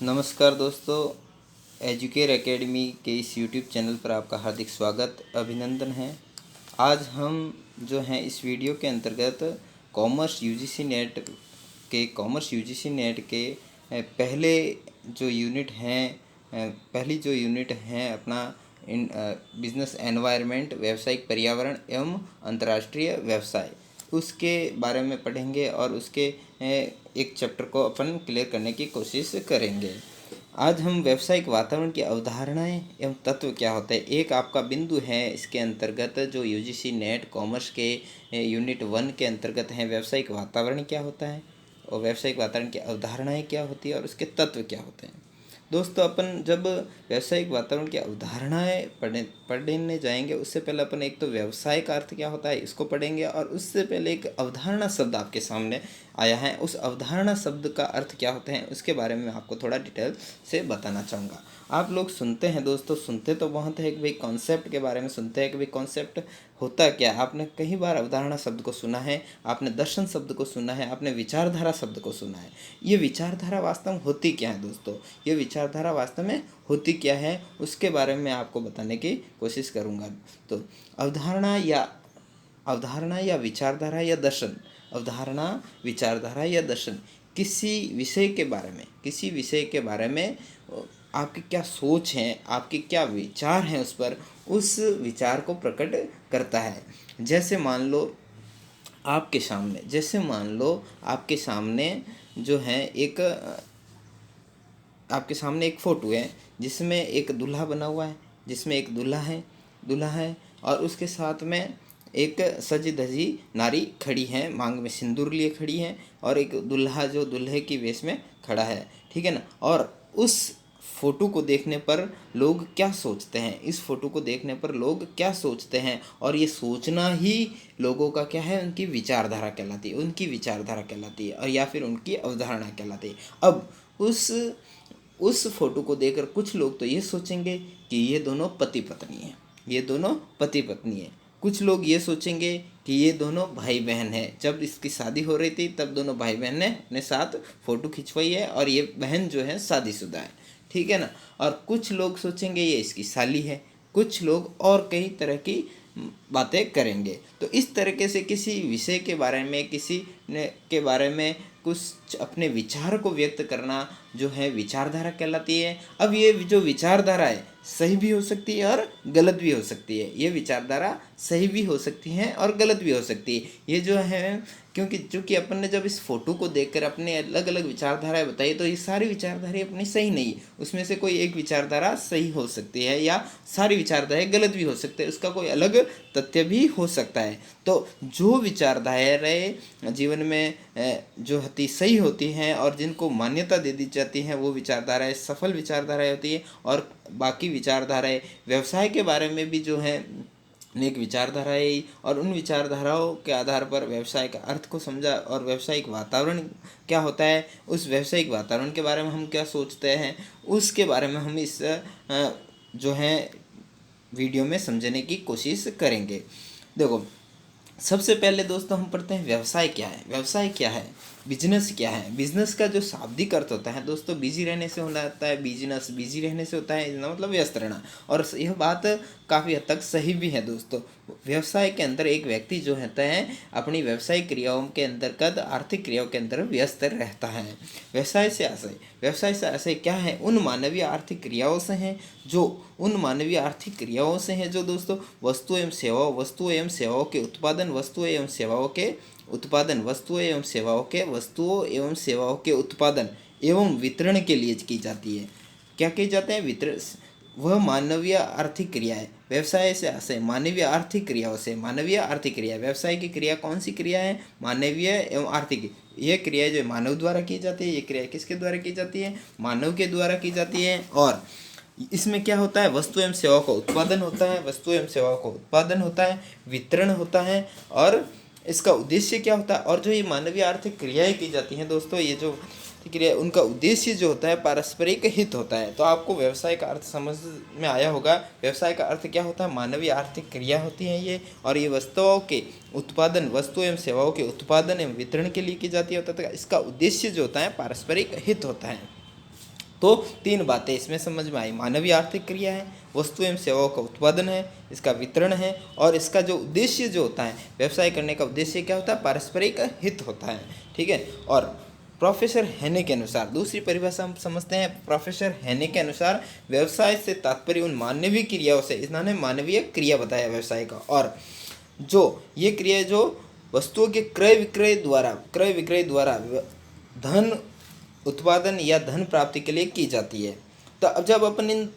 नमस्कार दोस्तों, educare academy के इस यूट्यूब चैनल पर आपका हार्दिक स्वागत अभिनंदन है। आज हम जो हैं इस वीडियो के अंतर्गत कॉमर्स यूजीसी नेट के पहली जो यूनिट हैं अपना बिजनेस एनवायरनमेंट, व्यावसायिक पर्यावरण एवं अंतर्राष्ट्रीय व्यवसाय, उसके बारे में पढ़ेंगे और उसके एक चैप्टर को अपन क्लियर करने की कोशिश करेंगे। आज हम व्यावसायिक वातावरण की अवधारणाएं एवं तत्व क्या होते हैं, एक आपका बिंदु है इसके अंतर्गत जो यूजीसी नेट कॉमर्स के यूनिट 1 के अंतर्गत है। व्यावसायिक वातावरण क्या होता है और व्यावसायिक वातावरण की अवधारणाएं क्या होती है और उसके तत्व क्या होते हैं। दोस्तों, अपन जब व्यावसायिक वातावरण की अवधारणाएं पढ़ने जाएंगे, उससे पहले अपन एक तो व्यवसाय का अर्थ क्या होता है इसको पढ़ेंगे, और उससे पहले एक अवधारणा शब्द आपके सामने आया है, उस अवधारणा शब्द का अर्थ क्या होते हैं उसके बारे में मैं आपको थोड़ा डिटेल से बताना चाहूँगा। आप लोग सुनते हैं दोस्तों, सुनते तो बहुत है कि भाई कॉन्सेप्ट के बारे में सुनते हैं कि भाई कॉन्सेप्ट होता क्या है। आपने कई बार अवधारणा शब्द को सुना है, आपने दर्शन शब्द को सुना है, आपने विचारधारा शब्द को सुना है। ये विचारधारा वास्तव में होती क्या है दोस्तों, ये विचारधारा वास्तव में होती क्या है उसके बारे में आपको बताने की कोशिश करूँगा। तो अवधारणा या विचारधारा या दर्शन, अवधारणा, विचारधारा या दर्शन किसी विषय के बारे में आपकी क्या सोच है, आपके क्या विचार हैं उस विचार को प्रकट करता है। जैसे मान लो आपके सामने जो है आपके सामने एक फ़ोटो है जिसमें एक दूल्हा बना हुआ है, जिसमें एक दूल्हा है और उसके साथ में एक सजी धजी नारी खड़ी है, मांग में सिंदूर लिए खड़ी है, और एक दूल्हा जो दूल्हे की वेश में खड़ा है, ठीक है ना। और उस फ़ोटो को देखने पर लोग क्या सोचते हैं, और ये सोचना ही लोगों का क्या है, उनकी विचारधारा कहलाती है, और या फिर उनकी अवधारणा कहलाती है। अब उस फोटो को देखकर कुछ लोग तो ये सोचेंगे कि ये दोनों पति पत्नी हैं, कुछ लोग ये सोचेंगे कि ये दोनों भाई बहन हैं। जब इसकी शादी हो रही थी तब दोनों भाई बहन ने अपने साथ फ़ोटो खिंचवाई है, और ये बहन जो है शादीशुदा है, ठीक है ना। और कुछ लोग सोचेंगे ये इसकी साली है, कुछ लोग और कई तरह की बातें करेंगे। तो इस तरीके से किसी विषय के बारे में कुछ अपने विचार को व्यक्त करना जो है विचारधारा कहलाती है। अब ये जो विचारधारा है सही भी हो सकती है और गलत भी हो सकती है। ये विचारधारा सही भी हो सकती है और गलत भी हो सकती है। ये जो है क्योंकि अपन ने जब इस फोटो को देखकर अपने अलग अलग विचारधाराएं बताई, तो ये सारी विचारधाराएं अपनी सही नहीं, उसमें से कोई एक विचारधारा सही हो सकती है या सारी विचारधाराएं गलत भी हो सकते हैं, उसका कोई अलग तथ्य भी हो सकता है। तो जो विचारधाराएं जीवन में जो होती सही होती हैं और जिनको मान्यता दे दी जाती हैं, वो विचारधाराएं सफल विचारधाराएं होती है। और बाकी विचारधाराएं व्यवसाय के बारे में भी जो है अनेक विचारधाराएं, और उन विचारधाराओं के आधार पर व्यवसाय का अर्थ को समझा, और व्यावसायिक वातावरण क्या होता है, उस व्यावसायिक वातावरण के बारे में हम क्या सोचते हैं, उसके बारे में हम इस जो है वीडियो में समझने की कोशिश करेंगे। देखो, सबसे पहले दोस्तों हम पढ़ते हैं व्यवसाय क्या है, बिजनेस क्या है। बिजनेस का जो शाब्दिक अर्थ होता है दोस्तों, बिजी रहने से होता है बिजनेस, बिजी रहने से होता है इसका मतलब व्यस्त रहना, और यह बात काफ़ी हद तक सही भी है दोस्तों। व्यवसाय के अंदर एक व्यक्ति जो होता है अपनी व्यवसायिक क्रियाओं के अंतर्गत आर्थिक क्रियाओं के अंदर व्यस्त रहता है। व्यवसाय से आशय क्या है, उन मानवीय आर्थिक क्रियाओं से हैं जो दोस्तों वस्तु एवं सेवाओं के उत्पादन, वस्तुओं एवं सेवाओं के उत्पादन एवं वितरण के लिए की जाती है। क्या किए जाते हैं, वितरण, वह मानवीय आर्थिक क्रिया है। व्यवसाय से आशय मानवीय आर्थिक क्रिया। व्यवसाय की क्रिया कौन सी क्रिया है, मानवीय एवं आर्थिक। ये क्रिया जो मानव द्वारा की जाती है, ये क्रिया किसके द्वारा की जाती है, मानव के द्वारा की जाती है। और इसमें क्या होता है, वस्तु एवं सेवाओं का उत्पादन होता है, वितरण होता है, और इसका उद्देश्य क्या होता है। और जो ये मानवीय आर्थिक क्रियाएं की जाती हैं दोस्तों, ये जो क्रिया, उनका उद्देश्य जो होता है पारस्परिक हित होता है। तो आपको व्यवसाय का अर्थ समझ में आया होगा। व्यवसाय का अर्थ क्या होता है, मानवीय आर्थिक क्रिया होती है ये, और ये वस्तु एवं सेवाओं के उत्पादन एवं वितरण के लिए की जाती है, तथा इसका उद्देश्य जो होता है पारस्परिक हित होता है। तो 3 बातें इसमें समझ में आई। मानवीय आर्थिक क्रिया है, वस्तु एवं सेवाओं का उत्पादन है, इसका वितरण है, और इसका जो उद्देश्य जो होता है, व्यवसाय करने का उद्देश्य क्या होता है? पारस्परिक हित होता है। ठीक है। और प्रोफेसर हेने के अनुसार, दूसरी परिभाषा हम समझते हैं। प्रोफेसर हेने के अनुसार व्यवसाय से तात्पर्य उन मानवीय क्रियाओं से, इन्होंने मानवीय क्रिया बताया व्यवसाय का, और जो ये क्रिया जो वस्तुओं के क्रय विक्रय द्वारा धन उत्पादन या धन प्राप्ति के लिए की जाती है। तो अब जब अपन इन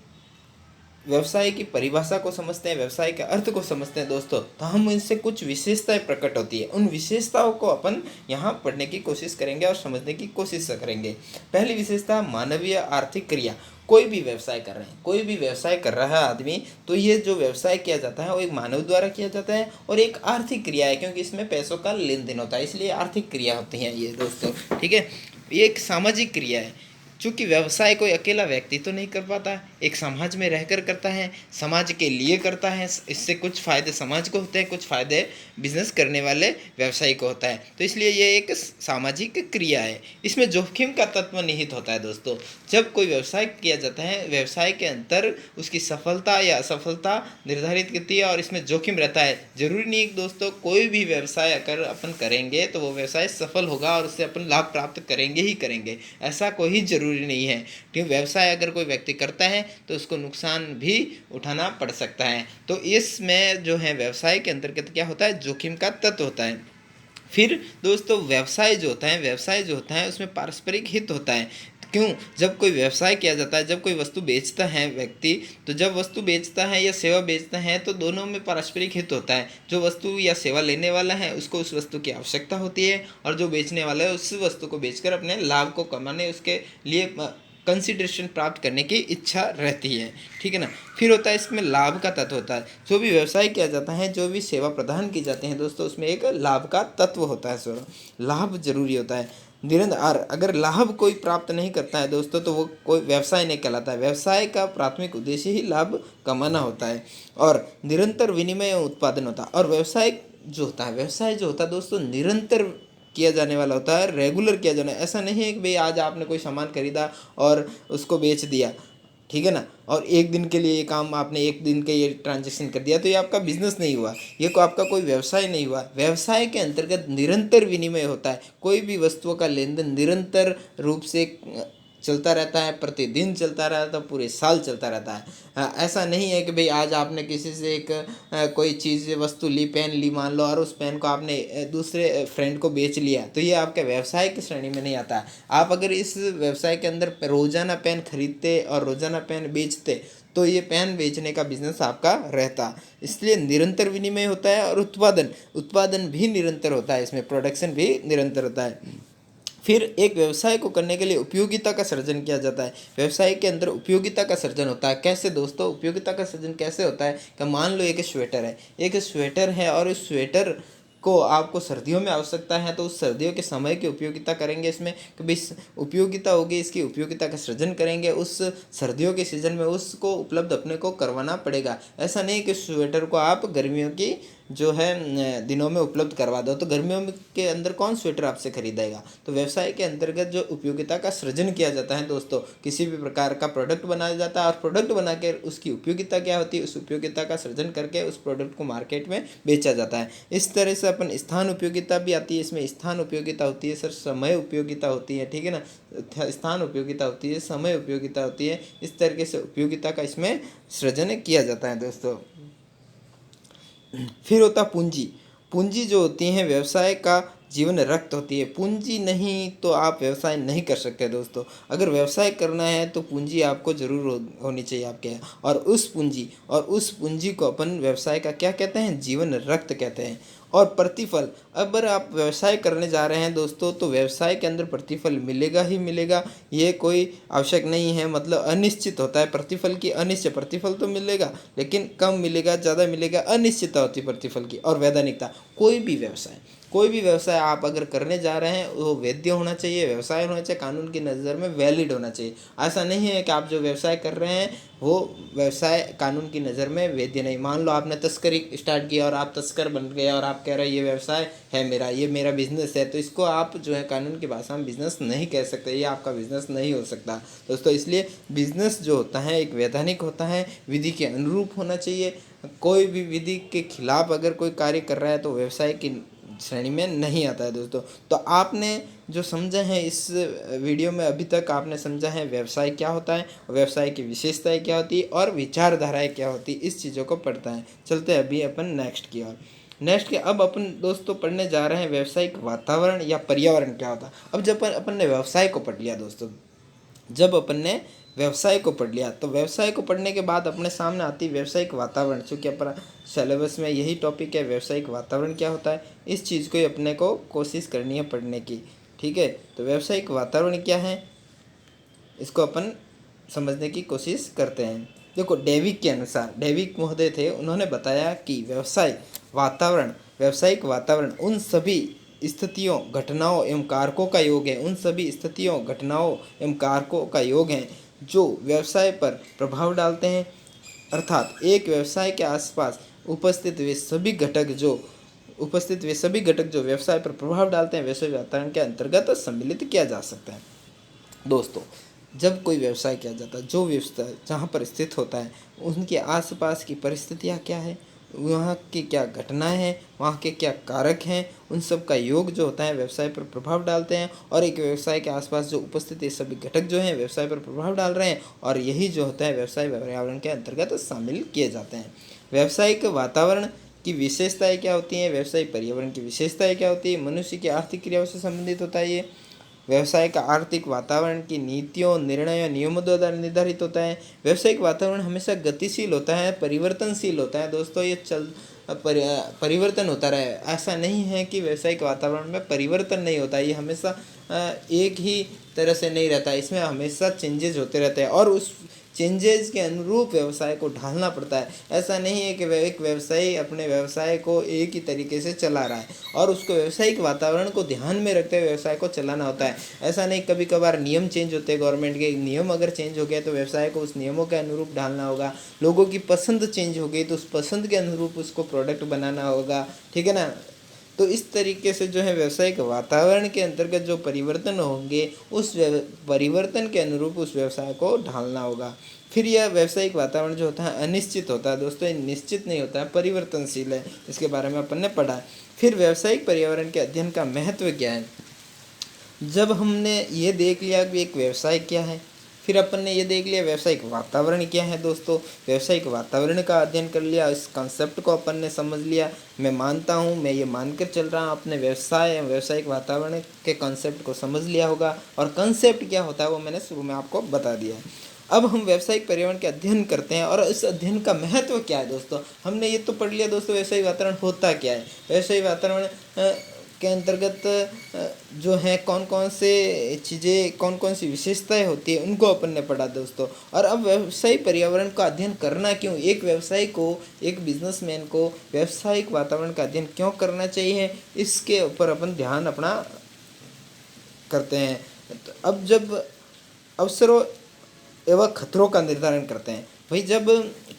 व्यवसाय की परिभाषा को समझते हैं, व्यवसाय के अर्थ को समझते हैं दोस्तों, तो हम इनसे कुछ विशेषताएं प्रकट होती है, उन विशेषताओं को अपन यहाँ पढ़ने की कोशिश करेंगे और समझने की कोशिश करेंगे। पहली विशेषता, मानवीय आर्थिक क्रिया। कोई भी व्यवसाय कर रहे हैं, कोई भी व्यवसाय कर रहा है आदमी, तो ये जो व्यवसाय किया जाता है वो एक मानव द्वारा किया जाता है और एक आर्थिक क्रिया है, क्योंकि इसमें पैसों का लेन देन होता है, इसलिए आर्थिक क्रिया होती है ये दोस्तों। ठीक है। ये एक सामाजिक क्रिया है, चूँकि व्यवसाय कोई अकेला व्यक्ति तो नहीं कर पाता, एक समाज में रहकर करता है, समाज के लिए करता है, इससे कुछ फ़ायदे समाज को होते हैं, कुछ फ़ायदे बिजनेस करने वाले व्यवसायी को होता है, तो इसलिए ये एक सामाजिक क्रिया है। इसमें जोखिम का तत्व निहित होता है दोस्तों। जब कोई व्यवसाय किया जाता है, व्यवसाय के अंतर उसकी सफलता या असफलता निर्धारित करती है और इसमें जोखिम रहता है। जरूरी नहीं दोस्तों कोई भी व्यवसाय अगर अपन करेंगे तो वो व्यवसाय सफल होगा और उससे अपन लाभ प्राप्त करेंगे ही करेंगे, ऐसा कोई जरूरी नहीं है। क्योंकि व्यवसाय अगर कोई व्यक्ति करता है तो उसको नुकसान भी उठाना पड़ सकता है। तो इसमें जो है व्यवसाय के अंतर्गत क्या होता है? जोखिम का तत्व होता है। फिर दोस्तों व्यवसाय जो होता है उसमें पारस्परिक हित होता है। क्यों? जब कोई व्यवसाय किया जाता है, जब कोई वस्तु बेचता है व्यक्ति, तो जब वस्तु बेचता है या सेवा बेचता है तो दोनों में पारस्परिक हित होता है। जो वस्तु या सेवा लेने वाला है उसको उस वस्तु की आवश्यकता होती है और जो बेचने वाला है उस वस्तु को बेचकर अपने लाभ को कमाने, उसके लिए कंसिडरेशन प्राप्त करने की इच्छा रहती है। ठीक है ना। फिर होता है इसमें लाभ का तत्व होता है। जो भी व्यवसाय किया जाता है, जो भी सेवा प्रदान की जाती है दोस्तों, उसमें एक लाभ का तत्व होता है। सो लाभ जरूरी होता है। निरंतर अगर लाभ कोई प्राप्त नहीं करता है दोस्तों तो वो कोई व्यवसाय नहीं कहलाता है। व्यवसाय का प्राथमिक उद्देश्य ही लाभ कमाना होता है और निरंतर विनिमय उत्पादन होता है। और व्यवसाय जो होता है दोस्तों निरंतर किया जाने वाला होता है, रेगुलर किया जाना। ऐसा नहीं है कि भाई आज आपने कोई सामान खरीदा और उसको बेच दिया, ठीक है ना, और एक दिन के लिए ये काम आपने एक दिन के ये ट्रांजेक्शन कर दिया तो ये आपका बिजनेस नहीं हुआ, ये को आपका कोई व्यवसाय नहीं हुआ। व्यवसाय के अंतर्गत निरंतर विनिमय होता है। कोई भी वस्तुओं का लेन देन निरंतर रूप से चलता रहता है, प्रतिदिन चलता रहता है, पूरे साल चलता रहता है। ऐसा नहीं है कि भाई आज आपने किसी से एक कोई चीज़ वस्तु ली, पेन ली मान लो, और उस पेन को आपने दूसरे फ्रेंड को बेच लिया, तो ये आपके व्यवसाय की श्रेणी में नहीं आता है। आप अगर इस व्यवसाय के अंदर रोज़ाना पेन खरीदते और रोज़ाना पेन बेचते तो ये पेन बेचने का बिजनेस आपका रहता। इसलिए निरंतर विनिमय होता है और उत्पादन भी निरंतर होता है, इसमें प्रोडक्शन भी निरंतर होता है। फिर एक व्यवसाय को करने के लिए उपयोगिता का सृजन किया जाता है। व्यवसाय के अंदर उपयोगिता का सृजन होता है। कैसे दोस्तों उपयोगिता का सृजन कैसे होता है? कि मान लो एक स्वेटर है और उस स्वेटर को आपको सर्दियों में आवश्यकता है, तो उस सर्दियों के समय की उपयोगिता करेंगे इसमें कि भाई उपयोगिता होगी, इसकी उपयोगिता का सृजन करेंगे। उस सर्दियों के सीज़न में उसको उपलब्ध अपने को करवाना पड़ेगा। ऐसा नहीं कि स्वेटर को आप गर्मियों की जो है दिनों में उपलब्ध करवा दो, तो गर्मियों के अंदर कौन स्वेटर आपसे खरीदेगा। तो व्यवसाय के अंतर्गत जो उपयोगिता का सृजन किया जाता है दोस्तों, किसी भी प्रकार का प्रोडक्ट बनाया जाता है और प्रोडक्ट बना के उसकी उपयोगिता क्या होती है, उस उपयोगिता का सृजन करके उस प्रोडक्ट को मार्केट में बेचा जाता है। इस तरह से अपन स्थान उपयोगिता भी आती है, इसमें स्थान उपयोगिता होती है सर, समय उपयोगिता होती है, ठीक है ना, स्थान उपयोगिता होती है, समय उपयोगिता होती है। इस तरीके से उपयोगिता का इसमें सृजन किया जाता है दोस्तों। फिर होता पूंजी जो होती है व्यवसाय का जीवन रक्त होती है। पूंजी नहीं तो आप व्यवसाय नहीं कर सकते दोस्तों। अगर व्यवसाय करना है तो पूंजी आपको जरूर होनी चाहिए आपके यहाँ, और उस पूंजी को अपन व्यवसाय का क्या कहते हैं? जीवन रक्त कहते हैं। और प्रतिफल, अगर आप व्यवसाय करने जा रहे हैं दोस्तों तो व्यवसाय के अंदर प्रतिफल मिलेगा ही मिलेगा, ये कोई आवश्यक नहीं है, मतलब अनिश्चित होता है प्रतिफल की। अनिश्चित प्रतिफल तो मिलेगा लेकिन कम मिलेगा ज़्यादा मिलेगा, अनिश्चितता होती है प्रतिफल की। और वैधानिकता, कोई भी कोई भी व्यवसाय आप अगर करने जा रहे हैं वो वैध होना चाहिए, व्यवसाय होना चाहिए, कानून की नज़र में वैलिड होना चाहिए। ऐसा नहीं है कि आप जो व्यवसाय कर रहे हैं वो व्यवसाय कानून की नज़र में वैध नहीं। मान लो आपने तस्करी स्टार्ट किया और आप तस्कर बन गए और आप कह रहे हैं ये व्यवसाय है मेरा, ये मेरा बिजनेस है, तो इसको आप जो है कानून की भाषा में बिजनेस नहीं कह सकते, ये आपका बिजनेस नहीं हो सकता दोस्तों। इसलिए बिजनेस जो होता है एक वैधानिक होता है, विधि के अनुरूप होना चाहिए। कोई भी विधि के खिलाफ अगर कोई कार्य कर रहा है तो व्यवसाय की श्रेणी में नहीं आता है दोस्तों। तो आपने जो समझा है इस वीडियो में अभी तक आपने समझा है व्यवसाय क्या होता है, व्यवसाय की विशेषताएं क्या होती है और विचारधाराएं क्या होती है, इस चीज़ों को पढ़ता है। चलते हैं अभी अपन नेक्स्ट की ओर। नेक्स्ट के अब अपन दोस्तों पढ़ने जा रहे हैं व्यवसायिक वातावरण या पर्यावरण क्या होता है। अब जब अपन ने व्यवसाय को पढ़ लिया दोस्तों, जब अपन ने व्यवसाय को पढ़ लिया तो व्यवसाय को पढ़ने के बाद अपने सामने आती व्यवसायिक वातावरण। चूँकि अपना सिलेबस में यही टॉपिक है व्यवसायिक वातावरण क्या होता है, इस चीज़ को ही अपने को कोशिश करनी है पढ़ने की। ठीक है, तो व्यवसायिक वातावरण क्या है इसको अपन समझने की कोशिश करते हैं। देखो डेविक के अनुसार, डेविक महोदय थे, उन्होंने बताया कि व्यावसायिक वातावरण उन सभी स्थितियों घटनाओं एवं कारकों का योग है, उन सभी स्थितियों घटनाओं एवं कारकों का योग है जो व्यवसाय पर प्रभाव डालते हैं। अर्थात एक व्यवसाय के आसपास उपस्थित वे सभी घटक जो व्यवसाय पर प्रभाव डालते हैं व्यवसाय वातावरण के अंतर्गत सम्मिलित किया जा सकता है। दोस्तों जब कोई व्यवसाय किया जाता है, जो व्यवसाय जहाँ पर स्थित होता है उनके आसपास की परिस्थितियाँ क्या है, वहाँ की क्या घटनाएं हैं, वहाँ के क्या कारक हैं, उन सब का योग जो होता है व्यवसाय पर प्रभाव डालते हैं। और एक व्यवसाय के आसपास जो उपस्थित ये सभी घटक जो हैं व्यवसाय पर प्रभाव डाल रहे हैं, और यही जो होता है व्यवसाय पर्यावरण के अंतर्गत शामिल किए जाते हैं। व्यावसायिक वातावरण की विशेषताएं क्या होती हैं, व्यवसायिक पर्यावरण की विशेषताएं क्या होती है, मनुष्य की आर्थिक क्रियाओं से संबंधित होता है। ये व्यवसाय का आर्थिक वातावरण की नीतियों, निर्णयों, नियमों द्वारा निर्धारित होता है। व्यवसायिक वातावरण हमेशा गतिशील होता है, परिवर्तनशील होता है दोस्तों। ये परिवर्तन होता रहे, ऐसा नहीं है कि व्यवसायिक वातावरण में परिवर्तन नहीं होता, ये हमेशा एक ही तरह से नहीं रहता, इसमें हमेशा चेंजेस होते रहते हैं और उस चेंजेस के अनुरूप व्यवसाय को ढालना पड़ता है। ऐसा नहीं है कि एक व्यवसायी अपने व्यवसाय को एक ही तरीके से चला रहा है और उसको व्यवसायिक वातावरण को ध्यान में रखते हुए व्यवसाय को चलाना होता है। ऐसा नहीं, कभी कभार नियम चेंज होते हैं, गवर्नमेंट के नियम अगर चेंज हो गया तो व्यवसाय को उस नियमों के अनुरूप ढालना होगा। लोगों की पसंद चेंज हो गई तो उस पसंद के अनुरूप उसको प्रोडक्ट बनाना होगा। ठीक है ना। तो इस तरीके से जो है व्यवसायिक वातावरण के अंतर्गत जो परिवर्तन होंगे उस परिवर्तन के अनुरूप उस व्यवसाय को ढालना होगा। फिर यह व्यवसायिक वातावरण जो होता है अनिश्चित होता है दोस्तों, ये निश्चित नहीं होता है, परिवर्तनशील है। इसके बारे में अपन ने पढ़ा है। फिर व्यवसायिक पर्यावरण के अध्ययन का महत्व क्या है। जब हमने ये देख लिया कि एक व्यवसाय क्या है, फिर अपन ने ये देख लिया व्यवसायिक वातावरण क्या है दोस्तों, व्यवसायिक वातावरण का अध्ययन कर लिया, इस कंसेप्ट को अपन ने समझ लिया। मैं मानता हूँ, मैं ये मानकर चल रहा हूँ अपने व्यवसाय एवं व्यावसायिक वातावरण के कंसेप्ट को समझ लिया होगा। और कंसेप्ट क्या होता है वो मैंने शुरू में आपको बता दिया है। अब हम व्यावसायिक पर्यावरण के अध्ययन करते हैं और इस अध्ययन का महत्व क्या है दोस्तों। हमने ये तो पढ़ लिया दोस्तों व्यावसायिक वातावरण होता क्या है, व्यावसायिक वातावरण के अंतर्गत जो है कौन कौन से चीज़ें, कौन कौन सी विशेषताएं होती है उनको अपन ने पढ़ा दोस्तों। और अब व्यावसायिक पर्यावरण का अध्ययन करना क्यों, एक व्यवसायी को, एक बिजनेसमैन को व्यावसायिक वातावरण का अध्ययन क्यों करना चाहिए, इसके ऊपर अपन ध्यान अपना करते हैं। तो अब जब अवसरों एवं खतरों का निर्धारण करते हैं, भाई जब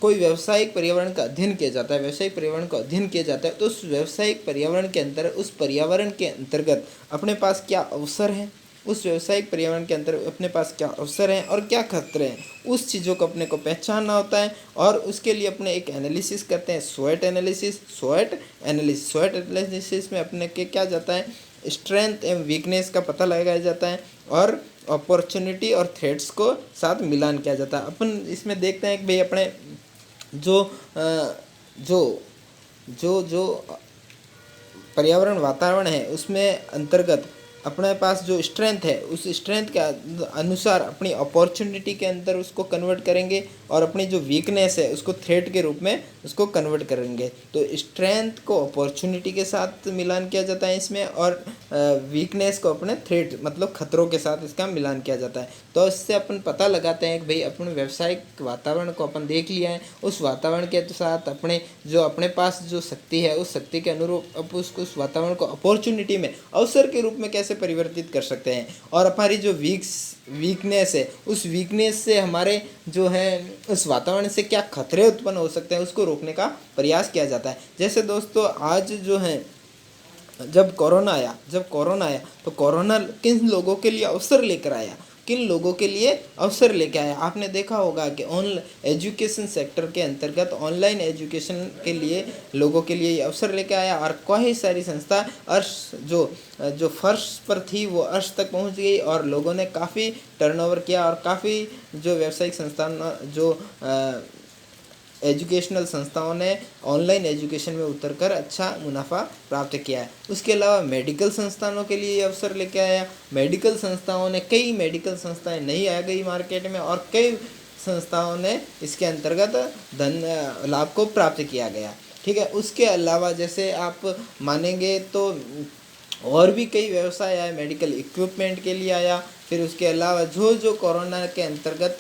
कोई व्यावसायिक पर्यावरण का अध्ययन किया जाता है, व्यावसायिक पर्यावरण का अध्ययन किया जाता है तो उस व्यावसायिक पर्यावरण के अंदर, उस पर्यावरण के अंतर्गत अपने पास क्या अवसर हैं, उस व्यावसायिक पर्यावरण के अंदर अपने पास क्या अवसर हैं और क्या खतरे हैं, उस चीज़ों को अपने को पहचानना होता है। और उसके लिए अपने एक एनालिसिस करते हैं, स्वॉट एनालिसिस में अपने के क्या जाता है, स्ट्रेंथ एवं वीकनेस का पता लगाया जाता है और अपॉर्चुनिटी और थ्रेट्स को साथ मिलान किया जाता है। अपन इसमें देखते हैं कि भाई अपने जो पर्यावरण वातावरण है उसमें अंतर्गत अपने पास जो स्ट्रेंथ है उस स्ट्रेंथ के अनुसार अपनी अपॉर्चुनिटी के अंदर उसको कन्वर्ट करेंगे और अपनी जो वीकनेस है उसको थ्रेट के रूप में उसको कन्वर्ट करेंगे। तो स्ट्रेंथ को अपॉर्चुनिटी के साथ मिलान किया जाता है इसमें, और वीकनेस को अपने थ्रेट मतलब खतरों के साथ इसका मिलान किया जाता है। तो इससे अपन पता लगाते हैं कि भाई अपने व्यावसायिक वातावरण को अपन देख लिया है, उस वातावरण के साथ अपने पास जो शक्ति है उस शक्ति के अनुरूप अब उसको उस वातावरण को अपॉर्चुनिटी में, अवसर के रूप में कैसे परिवर्तित कर सकते हैं, और हमारी जो वीकनेस है उस वीकनेस से हमारे जो है उस वातावरण से क्या खतरे उत्पन्न हो सकते हैं उसको रोकने का प्रयास किया जाता है। जैसे दोस्तों आज जो है जब कोरोना आया तो कोरोना किन लोगों के लिए अवसर लेकर आया, किन लोगों के लिए अवसर लेकर आया। आपने देखा होगा कि एजुकेशन सेक्टर के अंतर्गत ऑनलाइन एजुकेशन के लिए लोगों के लिए अवसर लेकर आया, और कई सारी संस्था अर्श जो फर्श पर थी वो अर्श तक पहुंच गई, और लोगों ने काफ़ी टर्नओवर किया, और काफ़ी जो व्यावसायिक संस्थान जो एजुकेशनल संस्थाओं ने ऑनलाइन एजुकेशन में उतरकर अच्छा मुनाफा प्राप्त किया है। उसके अलावा मेडिकल संस्थानों के लिए अवसर लेके आया। कई मेडिकल संस्थाएं नई आ गई मार्केट में, और कई संस्थाओं ने इसके अंतर्गत लाभ को प्राप्त किया गया। ठीक है, उसके अलावा जैसे आप मानेंगे तो और भी कई व्यवसाय आए, मेडिकल इक्विपमेंट के लिए आया। फिर उसके अलावा जो कोरोना के अंतर्गत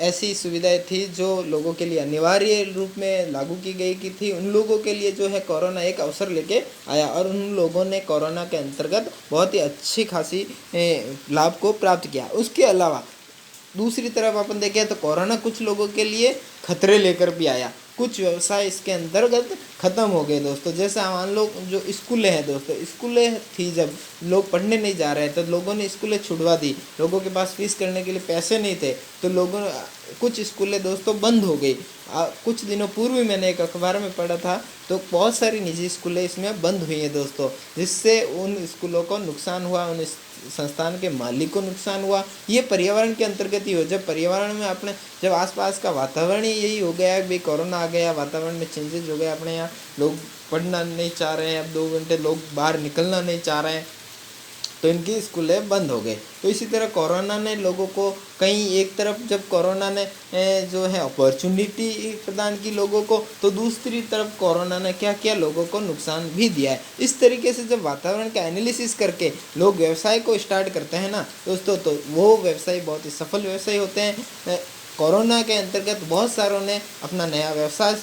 ऐसी सुविधाएं थी जो लोगों के लिए अनिवार्य रूप में लागू की गई की थी, उन लोगों के लिए जो है कोरोना एक अवसर लेके आया, और उन लोगों ने कोरोना के अंतर्गत बहुत ही अच्छी खासी लाभ को प्राप्त किया। उसके अलावा दूसरी तरफ अपन देखें तो कोरोना कुछ लोगों के लिए खतरे लेकर भी आया, कुछ व्यवसाय इसके अंतर्गत ख़त्म हो गए दोस्तों। जैसे मान लो जो स्कूलें हैं दोस्तों, स्कूलें थी जब लोग पढ़ने नहीं जा रहे तो लोगों ने स्कूलें छुड़वा दी, लोगों के पास फीस करने के लिए पैसे नहीं थे तो कुछ स्कूलें दोस्तों बंद हो गई। कुछ दिनों पूर्व ही मैंने एक अखबार में पढ़ा था, तो बहुत सारी निजी स्कूलें इसमें बंद हुई हैं दोस्तों, जिससे उन स्कूलों को नुकसान हुआ, उन संस्थान के मालिक को नुकसान हुआ। ये पर्यावरण के अंतर्गत ही हो, जब पर्यावरण में जब आसपास का वातावरण ही यही हो गया है, भाई कोरोना आ गया, वातावरण में चेंजेस हो गए, अपने यहाँ लोग पढ़ना नहीं चाह रहे हैं, अब 2 घंटे लोग बाहर निकलना नहीं चाह रहे हैं, तो इनकी स्कूलें बंद हो गई। तो इसी तरह कोरोना ने लोगों को कहीं एक तरफ जब कोरोना ने जो है अपॉर्चुनिटी प्रदान की लोगों को, तो दूसरी तरफ कोरोना ने क्या किया, लोगों को नुकसान भी दिया है। इस तरीके से जब वातावरण का एनालिसिस करके लोग व्यवसाय को स्टार्ट करते हैं ना दोस्तों, तो वो व्यवसाय बहुत ही सफल व्यवसाय होते हैं। कोरोना के अंतर्गत बहुत सारों ने अपना नया व्यवसाय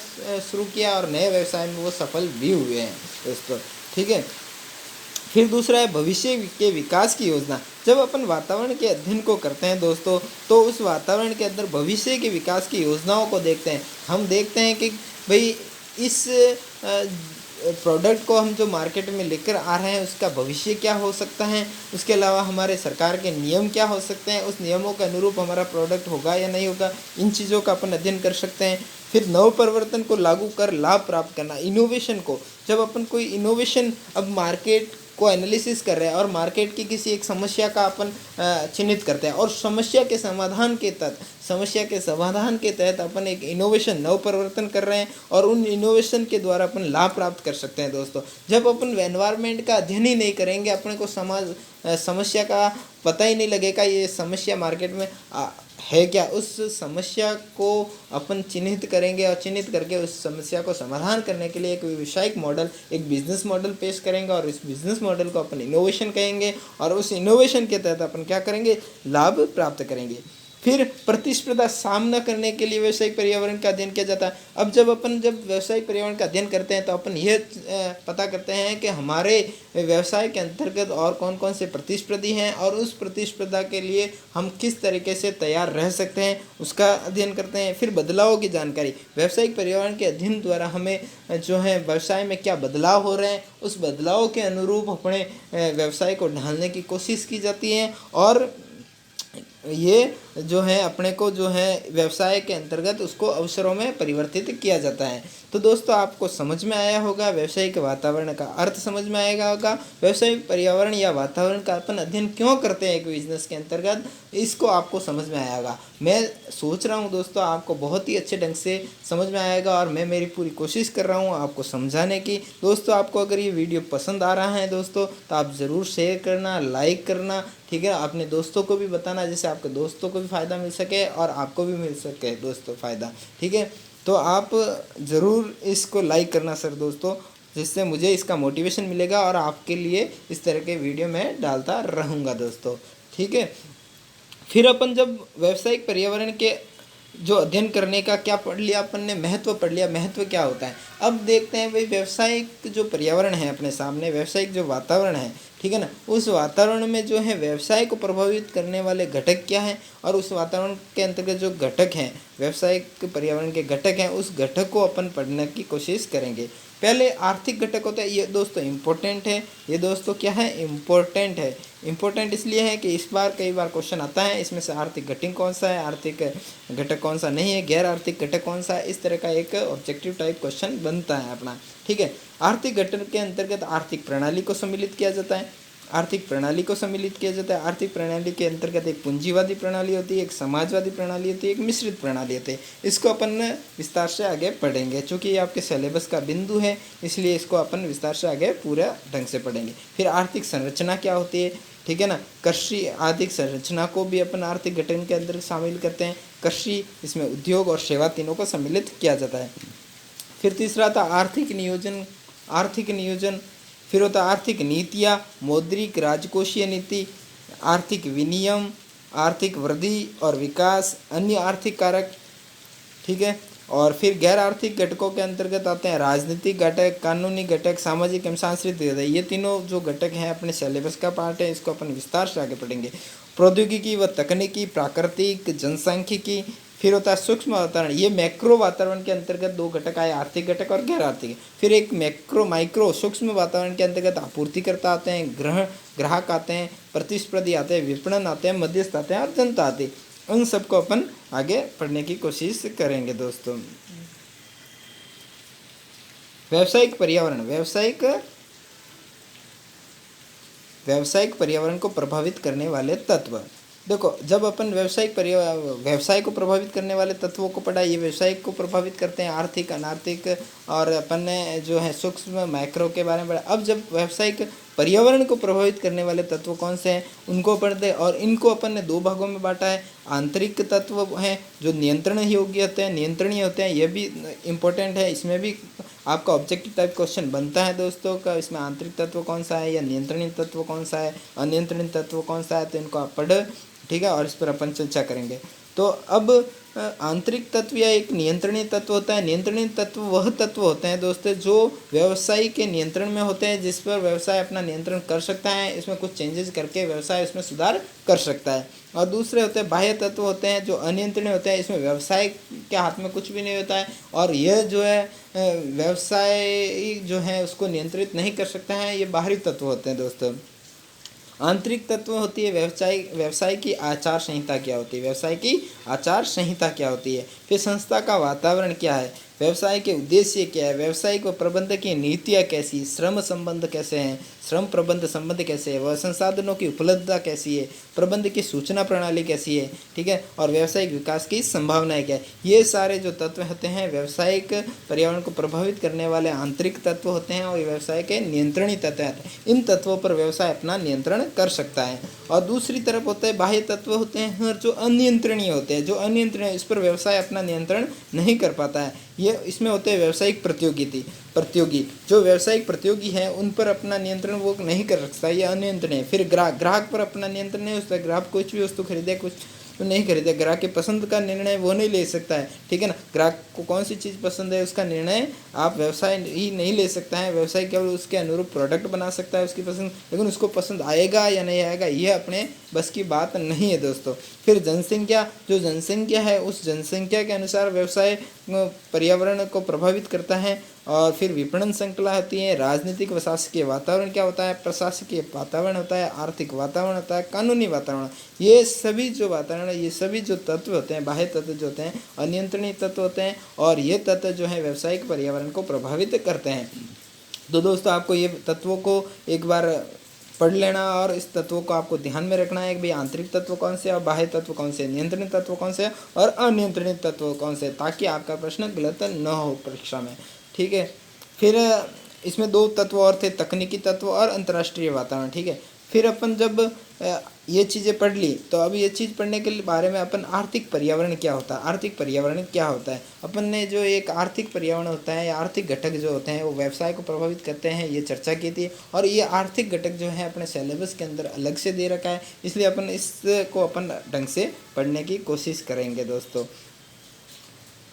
शुरू किया, और नए व्यवसाय में वो सफल भी हुए हैं दोस्तों। ठीक है, फिर दूसरा है भविष्य के विकास की योजना। जब अपन वातावरण के अध्ययन को करते हैं दोस्तों, तो उस वातावरण के अंदर भविष्य के विकास की योजनाओं को देखते हैं। हम देखते हैं कि भाई इस प्रोडक्ट को हम जो मार्केट में लेकर आ रहे हैं उसका भविष्य क्या हो सकता है, उसके अलावा हमारे सरकार के नियम क्या हो सकते हैं, उस नियमों के अनुरूप हमारा प्रोडक्ट होगा या नहीं होगा, इन चीज़ों का अपन अध्ययन कर सकते हैं। फिर नव परिवर्तन को लागू कर लाभ प्राप्त करना, इनोवेशन को, जब अपन कोई इनोवेशन अब मार्केट को एनालिसिस कर रहे हैं और मार्केट की किसी एक समस्या का अपन चिन्हित करते हैं, और समस्या के समाधान के तहत अपन एक इनोवेशन नव परिवर्तन कर रहे हैं, और उन इनोवेशन के द्वारा अपन लाभ प्राप्त कर सकते हैं दोस्तों। जब अपन एनवायरनमेंट का अध्ययन ही नहीं करेंगे, अपने को समस्या का पता ही नहीं लगेगा ये समस्या मार्केट में है क्या, उस समस्या को अपन चिन्हित करेंगे, और चिन्हित करके उस समस्या को समाधान करने के लिए एक व्यावसायिक मॉडल, एक बिजनेस मॉडल पेश करेंगे, और इस बिजनेस मॉडल को अपन इनोवेशन कहेंगे, और उस इनोवेशन के तहत अपन क्या करेंगे, लाभ प्राप्त करेंगे। फिर प्रतिस्पर्धा सामना करने के लिए व्यावसायिक पर्यावरण का अध्ययन किया जाता है। अब जब व्यावसायिक पर्यावरण का अध्ययन करते हैं तो अपन यह पता करते हैं कि हमारे व्यवसाय के अंतर्गत और कौन कौन से प्रतिस्पर्धी हैं, और उस प्रतिस्पर्धा के लिए हम किस तरीके से तैयार रह सकते हैं उसका अध्ययन करते हैं। फिर बदलावों की जानकारी, व्यावसायिक पर्यावरण के अध्ययन द्वारा हमें जो है व्यवसाय में क्या बदलाव हो रहे हैं, उस बदलाव के अनुरूप अपने व्यवसाय को ढालने की कोशिश की जाती है, और ये जो है अपने को जो है व्यवसाय के अंतर्गत उसको अवसरों में परिवर्तित किया जाता है। तो दोस्तों आपको समझ में आया होगा, व्यवसायिक वातावरण का अर्थ समझ में आएगा होगा, व्यवसायिक पर्यावरण या वातावरण का अपन अध्ययन क्यों करते हैं एक बिजनेस के अंतर्गत, इसको आपको समझ में आएगा। मैं सोच रहा हूँ दोस्तों आपको बहुत ही अच्छे ढंग से समझ में आएगा, और मैं मेरी पूरी कोशिश कर रहा हूँ आपको समझाने की। दोस्तों आपको अगर ये वीडियो पसंद आ रहा है दोस्तों, तो आप ज़रूर शेयर करना, लाइक करना, ठीक है, अपने दोस्तों को भी बताना, जिससे आपके दोस्तों को भी फ़ायदा मिल सके और आपको भी मिल सके दोस्तों फ़ायदा। ठीक है, तो आप ज़रूर इसको लाइक करना सर दोस्तों, जिससे मुझे इसका मोटिवेशन मिलेगा, और आपके लिए इस तरह के वीडियो मैं डालता रहूँगा दोस्तों। ठीक है, फिर अपन जब व्यावसायिक पर्यावरण के जो अध्ययन करने का क्या पढ़ लिया अपन ने, महत्व पढ़ लिया, महत्व क्या होता है। अब देखते हैं भाई व्यावसायिक जो पर्यावरण है अपने सामने, व्यावसायिक जो वातावरण है, ठीक है ना, उस वातावरण में जो है व्यवसाय को प्रभावित करने वाले घटक क्या हैं, और उस वातावरण के अंतर्गत जो घटक हैं, व्यावसायिक पर्यावरण के घटक हैं, उस घटक को अपन पढ़ने की कोशिश करेंगे। पहले आर्थिक घटक होता है, ये दोस्तों इम्पोर्टेंट है, ये दोस्तों क्या है, इम्पोर्टेंट है। इम्पोर्टेंट इसलिए है कि इस बार कई बार क्वेश्चन आता है, इसमें से आर्थिक घटक कौन सा है, आर्थिक घटक कौन सा नहीं है, गैर आर्थिक घटक कौन सा है, इस तरह का एक ऑब्जेक्टिव टाइप क्वेश्चन बनता है अपना, ठीक है। आर्थिक घटक के अंतर्गत आर्थिक प्रणाली को सम्मिलित किया जाता है, आर्थिक प्रणाली को सम्मिलित किया जाता है। आर्थिक प्रणाली के अंतर्गत एक पूंजीवादी प्रणाली होती है, एक समाजवादी प्रणाली होती है, एक मिश्रित प्रणाली होती है। इसको अपन विस्तार से आगे पढ़ेंगे, चूँकि ये आपके सिलेबस का बिंदु है, इसलिए इसको अपन विस्तार से आगे पूरा ढंग से पढ़ेंगे। फिर आर्थिक संरचना क्या होती है, ठीक है ना, कृषि आर्थिक संरचना को भी अपन आर्थिक गठन के अंदर शामिल करते हैं। कृषि, इसमें उद्योग और सेवा, तीनों को सम्मिलित किया जाता है। फिर तीसरा था आर्थिक नियोजन, आर्थिक नियोजन। फिर होता आर्थिक नीतियाँ, मौद्रिक राजकोषीय नीति, आर्थिक विनियम, आर्थिक वृद्धि और विकास, अन्य आर्थिक कारक, ठीक है। और फिर गैर आर्थिक घटकों के अंतर्गत आते हैं राजनीतिक घटक, कानूनी घटक, सामाजिक एवं सांस्कृतिक घटक। ये तीनों जो घटक हैं अपने सिलेबस का पार्ट है, इसको अपन विस्तार से आगे पढ़ेंगे। प्रौद्योगिकी व तकनीकी, प्राकृतिक, जनसांख्यिकी। फिर होता है सूक्ष्म वातावरण, ये मैक्रो वातावरण के अंतर्गत दो घटक आए, आर्थिक घटक और गैर आर्थिक। फिर एक माइक्रो सूक्ष्म वातावरण के अंतर्गत आपूर्तिकर्ता आते हैं, ग्राहक आते हैं, प्रतिस्पर्धी आते हैं, विपणन आते हैं, मध्यस्थ आते हैं और जनता आती है। उन सबको अपन आगे पढ़ने की कोशिश करेंगे दोस्तों। व्यावसायिक पर्यावरण, व्यावसायिक पर्यावरण को प्रभावित करने वाले तत्व। देखो, जब अपन व्यवसाय को प्रभावित करने वाले तत्वों को पढ़ा, ये व्यवसाय को प्रभावित करते हैं, आर्थिक, अनार्थिक, और अपन ने जो है सूक्ष्म माइक्रो के बारे में पढ़ा। अब जब व्यावसायिक पर्यावरण को प्रभावित करने वाले तत्व कौन से हैं उनको पढ़ते हैं, और इनको अपन ने दो भागों में बांटा है। आंतरिक तत्व हैं जो नियंत्रण योग्य होते हैं, नियंत्रणीय होते हैं, ये भी इम्पोर्टेंट है, इसमें भी आपका ऑब्जेक्टिव टाइप क्वेश्चन बनता है दोस्तों का, इसमें आंतरिक तत्व कौन सा है या नियंत्रणीय तत्व कौन सा है, अनियंत्रित तत्व कौन सा है, तो इनको आप पढ़ो, ठीक है, और इस पर अपन चर्चा करेंगे। तो अब आंतरिक तत्व या एक नियंत्रणीय तत्व होता है। नियंत्रणीय तत्व वह तत्व होते हैं दोस्तों जो व्यवसाय के नियंत्रण में होते हैं, जिस पर व्यवसाय अपना नियंत्रण कर सकता है, इसमें कुछ चेंजेस करके व्यवसाय उसमें सुधार कर सकता है। और दूसरे होते हैं बाह्य तत्व होते हैं जो अनियंत्रणीय होते हैं, इसमें व्यवसाय के हाथ में कुछ भी नहीं होता है, और यह जो है व्यवसाय जो है उसको नियंत्रित नहीं कर सकता है, ये बाहरी तत्व होते हैं दोस्तों। आंतरिक तत्व होती है व्यवसाय की आचार संहिता क्या होती है, व्यवसाय की आचार संहिता क्या होती है। फिर संस्था का वातावरण क्या है, व्यवसाय के उद्देश्य क्या है, व्यवसायिक व प्रबंधक की नीतियाँ कैसी, श्रम संबंध कैसे हैं, श्रम प्रबंध संबंध कैसे है, वह संसाधनों की उपलब्धता कैसी है, प्रबंध की सूचना प्रणाली कैसी है, ठीक है, और व्यावसायिक विकास की संभावनाएं क्या है। ये सारे जो तत्व होते हैं व्यावसायिक पर्यावरण को प्रभावित करने वाले आंतरिक तत्व होते हैं, और व्यवसाय के नियंत्रणीय तत्व हैं। इन तत्वों पर व्यवसाय अपना नियंत्रण कर सकता है। और दूसरी तरफ होते हैं बाह्य तत्व होते हैं जो अनियंत्रणीय होते हैं, जो अनियंत्रणीय, इस पर व्यवसाय अपना नियंत्रण नहीं कर पाता है। ये इसमें होते हैं व्यावसायिक प्रतियोगी, जो व्यावसायिक प्रतियोगी हैं उन पर अपना नियंत्रण वो नहीं कर सकता, ये अनियंत्रणीय है। फिर ग्राहक पर अपना नियंत्रण नहीं हो सकता, ग्राहक कुछ भी वस्तु खरीदे कुछ तो नहीं खरीदे, ग्राहक के पसंद का निर्णय वो नहीं ले सकता है, ठीक है ना। ग्राहक को कौन सी चीज़ पसंद है उसका निर्णय आप व्यवसाय ही नहीं ले सकता है, व्यवसाय केवल उसके अनुरूप प्रोडक्ट बना सकता है उसकी पसंद, लेकिन उसको पसंद आएगा या नहीं आएगा ये अपने बस की बात नहीं है दोस्तों। फिर जनसंख्या, जो जनसंख्या है उस जनसंख्या के अनुसार व्यवसाय पर्यावरण को प्रभावित करता है। और फिर विपणन श्रृंखला होती है, राजनीतिक व शासकीय वातावरण क्या होता है, प्रशासकीय वातावरण होता है, आर्थिक वातावरण होता है, कानूनी वातावरण। ये सभी जो वातावरण है, ये सभी जो तत्व होते हैं, बाह्य तत्व जो होते हैं अनियंत्रणीय तत्व होते हैं, और ये तत्व जो है व्यावसायिक पर्यावरण को प्रभावित करते हैं। तो दोस्तों आपको ये तत्वों को एक बार पढ़ लेना, और इस तत्वों को आपको ध्यान में रखना है कि भाई आंतरिक तत्व कौन से और बाह्य तत्व कौन से, नियंत्रणीय तत्व कौन से और अनियंत्रित तत्व कौन से, ताकि आपका प्रश्न गलत न हो परीक्षा में, ठीक है। फिर इसमें दो तत्व और थे, तकनीकी तत्व और अंतर्राष्ट्रीय वातावरण, ठीक है। फिर अपन जब ये चीज़ें पढ़ ली तो अब ये चीज़ पढ़ने के बारे में अपन आर्थिक पर्यावरण क्या होता है, आर्थिक पर्यावरण क्या होता है। अपन ने जो एक आर्थिक पर्यावरण होता है या आर्थिक घटक जो होते हैं वो व्यवसाय को प्रभावित करते हैं, ये चर्चा की थी। और ये आर्थिक घटक जो है अपने सिलेबस के अंदर अलग से दे रखा है, इसलिए अपन इसको अपन ढंग से पढ़ने की कोशिश करेंगे दोस्तों।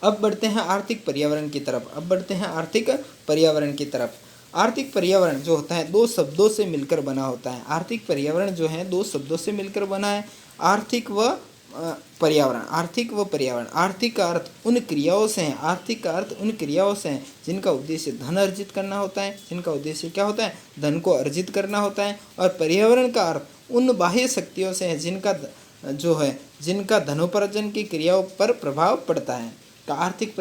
अब बढ़ते हैं आर्थिक पर्यावरण की तरफ, अब बढ़ते हैं आर्थिक पर्यावरण की तरफ। आर्थिक पर्यावरण जो होता है दो शब्दों से मिलकर बना होता है। आर्थिक पर्यावरण जो है दो शब्दों से मिलकर बना है, आर्थिक व पर्यावरण। आर्थिक व पर्यावरण, आर्थिक का अर्थ उन क्रियाओं से है, आर्थिक का अर्थ उन क्रियाओं से है जिनका उद्देश्य धन अर्जित करना होता है, जिनका उद्देश्य क्या होता है, धन को अर्जित करना होता है। और पर्यावरण का अर्थ उन बाह्य शक्तियों से है जिनका जो है जिनका धनोपार्जन की क्रियाओं पर प्रभाव पड़ता है। का आर्थिक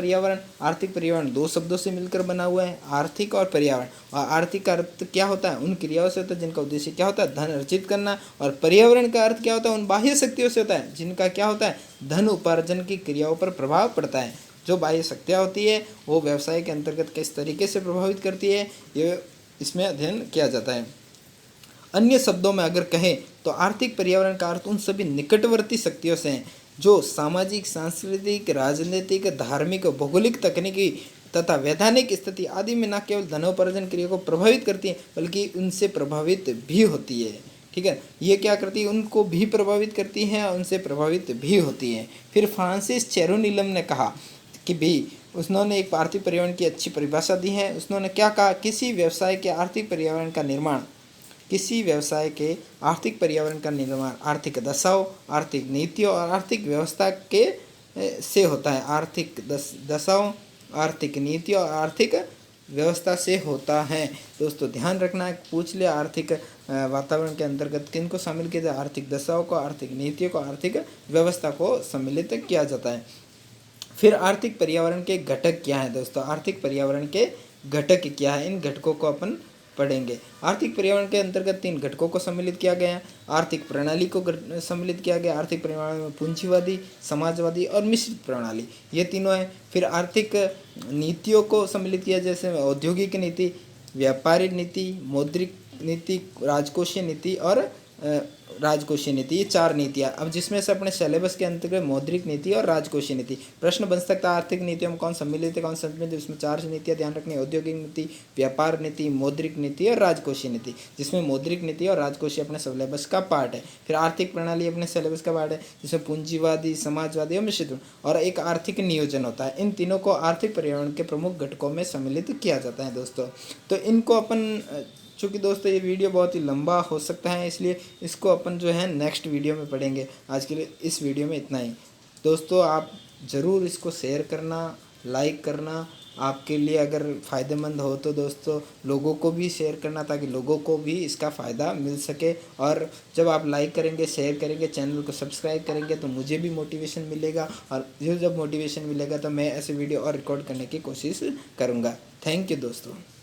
पर्यावरण दो शब्दों से मिलकर बना हुआ है, आर्थिक और पर्यावरण। और आर्थिक का अर्थ क्या होता है, उन क्रियाओं से होता है जिनका उद्देश्य क्या होता है, धन अर्जित करना। और पर्यावरण का अर्थ क्या होता है, उन बाह्य शक्तियों से होता है जिनका क्या होता है, धन उपार्जन की क्रियाओं पर प्रभाव पड़ता है। जो बाह्य शक्तियाँ होती है वो व्यवसाय के अंतर्गत किस तरीके से प्रभावित करती है, ये इसमें अध्ययन किया जाता है। अन्य शब्दों में अगर कहें तो आर्थिक पर्यावरण का अर्थ उन सभी निकटवर्ती शक्तियों से है जो सामाजिक, सांस्कृतिक, राजनीतिक, धार्मिक, भौगोलिक, तकनीकी तथा वैधानिक स्थिति आदि में न केवल धनोपार्जन क्रिया को प्रभावित करती है बल्कि उनसे प्रभावित भी होती है। ठीक है, ये क्या करती है, उनको भी प्रभावित करती है और उनसे प्रभावित भी होती है। फिर फ्रांसिस चेरोनीलम ने कहा कि भी उन्होंने एक आर्थिक पर्यावरण की अच्छी परिभाषा दी है। उन्होंने क्या कहा, किसी व्यवसाय के आर्थिक पर्यावरण का निर्माण, किसी व्यवसाय के आर्थिक पर्यावरण का निर्माण आर्थिक दशाओं, आर्थिक नीतियों और आर्थिक व्यवस्था के से होता है। आर्थिक दशाओं, आर्थिक नीतियों और आर्थिक व्यवस्था से होता है। दोस्तों ध्यान रखना है, पूछ लिया आर्थिक वातावरण के अंतर्गत किन को शामिल किया जाए, आर्थिक दशाओं को, आर्थिक नीतियों को, आर्थिक व्यवस्था को सम्मिलित किया जाता है। फिर आर्थिक पर्यावरण के घटक क्या है दोस्तों, आर्थिक पर्यावरण के घटक क्या है, इन घटकों को अपन पढ़ेंगे। आर्थिक पर्यावरण के अंतर्गत 3 घटकों को सम्मिलित किया गया है। आर्थिक प्रणाली को सम्मिलित किया गया। आर्थिक प्रणाली में पूंजीवादी, समाजवादी और मिश्रित प्रणाली, ये तीनों है। फिर आर्थिक नीतियों को सम्मिलित किया, जैसे औद्योगिक नीति, व्यापारिक नीति, मौद्रिक नीति, राजकोषीय नीति और राजकोषीय नीति, ये 4 नीतियाँ। अब जिसमें से अपने सिलेबस के अंतर्गत मौद्रिक नीति और राजकोषीय नीति प्रश्न बन सकता है। आर्थिक नीतियों में कौन सम्मिलित है, कौन सम्मिलित है, उसमें 4 नीतियाँ ध्यान रखनी है, औद्योगिक नीति, व्यापार नीति, मौद्रिक नीति और राजकोषीय नीति, जिसमें मौद्रिक नीति और राजकोषीय अपने सिलेबस का पार्ट है। फिर आर्थिक प्रणाली अपने सिलेबस का पार्ट है, जिसमें पूंजीवादी, समाजवादी और मिश्रित, और एक आर्थिक नियोजन होता है। इन तीनों को आर्थिक पर्यावरण के प्रमुख घटकों में सम्मिलित किया जाता है दोस्तों। तो इनको अपन, चूँकि दोस्तों ये वीडियो बहुत ही लंबा हो सकता है, इसलिए इसको अपन जो है नेक्स्ट वीडियो में पढ़ेंगे। आज के लिए इस वीडियो में इतना ही दोस्तों। आप ज़रूर इसको शेयर करना, लाइक करना, आपके लिए अगर फ़ायदेमंद हो तो दोस्तों लोगों को भी शेयर करना, ताकि लोगों को भी इसका फ़ायदा मिल सके। और जब आप लाइक करेंगे, शेयर करेंगे, चैनल को सब्सक्राइब करेंगे तो मुझे भी मोटिवेशन मिलेगा, और जब मोटिवेशन मिलेगा तो मैं ऐसे वीडियो और रिकॉर्ड करने की कोशिश करूँगा। थैंक यू दोस्तों।